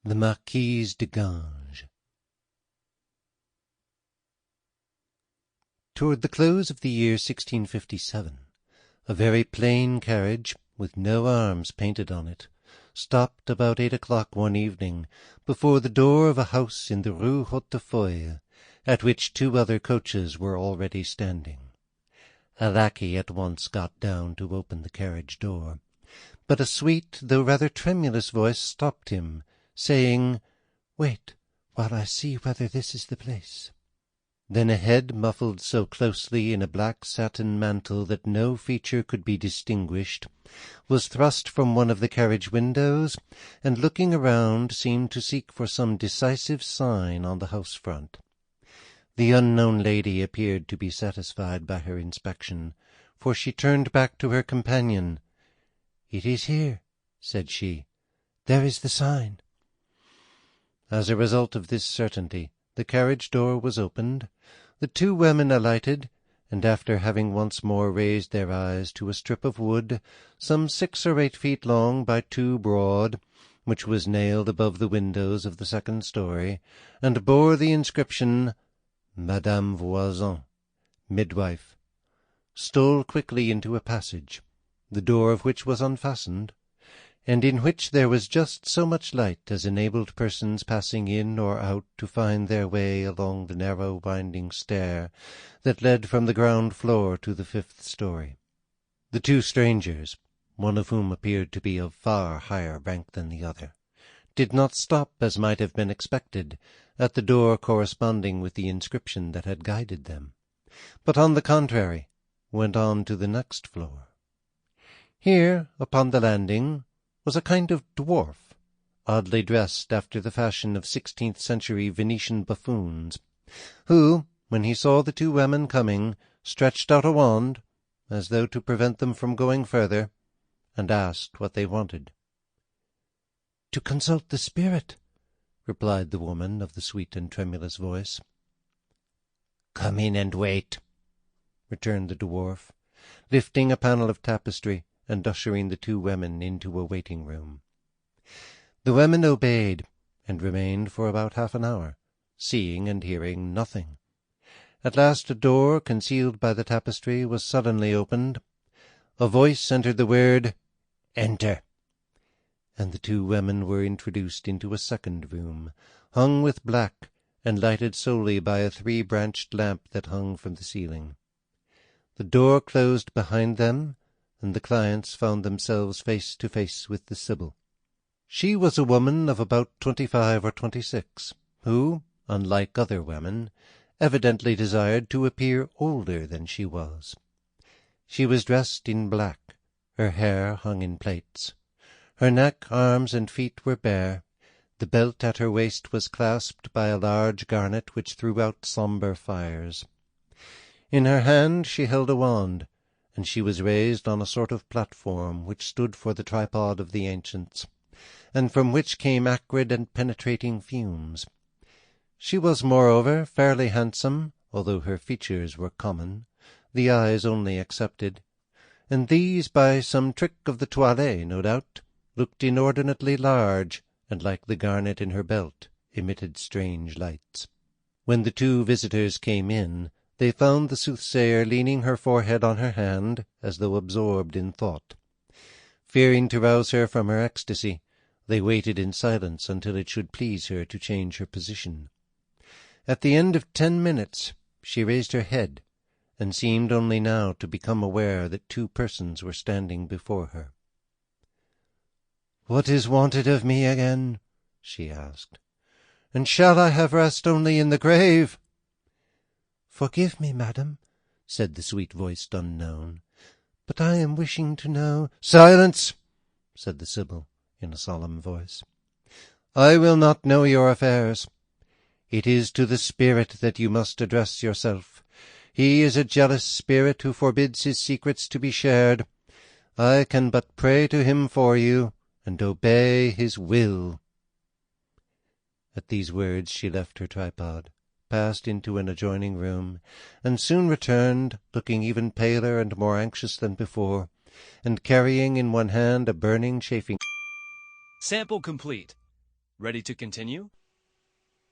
The Marquise de Gange. Toward the close of the year 1657, a very plain carriage, with no arms painted on it, stopped about 8 o'clock one evening before the door of a house in the Rue Hautefeuille, at which 2 other coaches were already standing. A lackey at once got down to open the carriage door, but a sweet, though rather tremulous voice stopped him, saying, "Wait, while I see whether this is the place." Then a head muffled so closely in a black satin mantle that no feature could be distinguished was thrust from one of the carriage windows, and looking around seemed to seek for some decisive sign on the house front. The unknown lady appeared to be satisfied by her inspection, for she turned back to her companion. "It is here," said she. "There is the sign." As a result of this certainty, the carriage door was opened, the 2 women alighted, and after having once more raised their eyes to a strip of wood, some 6 or 8 feet long by 2 broad, which was nailed above the windows of the 2nd story, and bore the inscription, "Madame Voisin, midwife," stole quickly into a passage, the door of which was unfastened, and in which there was just so much light as enabled persons passing in or out to find their way along the narrow winding stair that led from the ground floor to the 5th story. The 2 strangers, one of whom appeared to be of far higher rank than the other, did not stop, as might have been expected, at the door corresponding with the inscription that had guided them, but on the contrary went on to the next floor. Here, upon the landing, was a kind of dwarf, oddly dressed after the fashion of 16th-century Venetian buffoons, who, when he saw the 2 women coming, stretched out a wand, as though to prevent them from going further, and asked what they wanted. "To consult the spirit," replied the woman of the sweet and tremulous voice. "Come in and wait," returned the dwarf, lifting a panel of tapestry and ushering the 2 women into a waiting-room. The women obeyed, and remained for about half an hour, seeing and hearing nothing. At last a door, concealed by the tapestry, was suddenly opened. A voice entered the word, "Enter," and the 2 women were introduced into a 2nd room, hung with black, and lighted solely by a 3-branched lamp that hung from the ceiling. The door closed behind them, and the clients found themselves face to face with the Sibyl. She was a woman of about 25 or 26, who, unlike other women, evidently desired to appear older than she was. She was dressed in black, her hair hung in plaits. Her neck, arms, and feet were bare. The belt at her waist was clasped by a large garnet which threw out sombre fires. In her hand she held a wand, and she was raised on a sort of platform which stood for the tripod of the ancients, and from which came acrid and penetrating fumes. She was, moreover, fairly handsome, although her features were common, the eyes only excepted, and these, by some trick of the toilette, no doubt, looked inordinately large, and, like the garnet in her belt, emitted strange lights. When the 2 visitors came in, they found the soothsayer leaning her forehead on her hand, as though absorbed in thought. Fearing to rouse her from her ecstasy, they waited in silence until it should please her to change her position. At the end of 10 minutes she raised her head, and seemed only now to become aware that 2 persons were standing before her. "What is wanted of me again?" she asked. "And shall I have rest only in the grave?" "Forgive me, madam," said the sweet-voiced unknown, "but I am wishing to know—" "Silence!" said the Sibyl, in a solemn voice. "I will not know your affairs. It is to the spirit that you must address yourself. He is a jealous spirit who forbids his secrets to be shared. I can but pray to him for you, and obey his will." At these words she left her tripod, passed into an adjoining room, and soon returned, looking even paler and more anxious than before, and carrying in one hand a burning chafing. Sample complete. Ready to continue?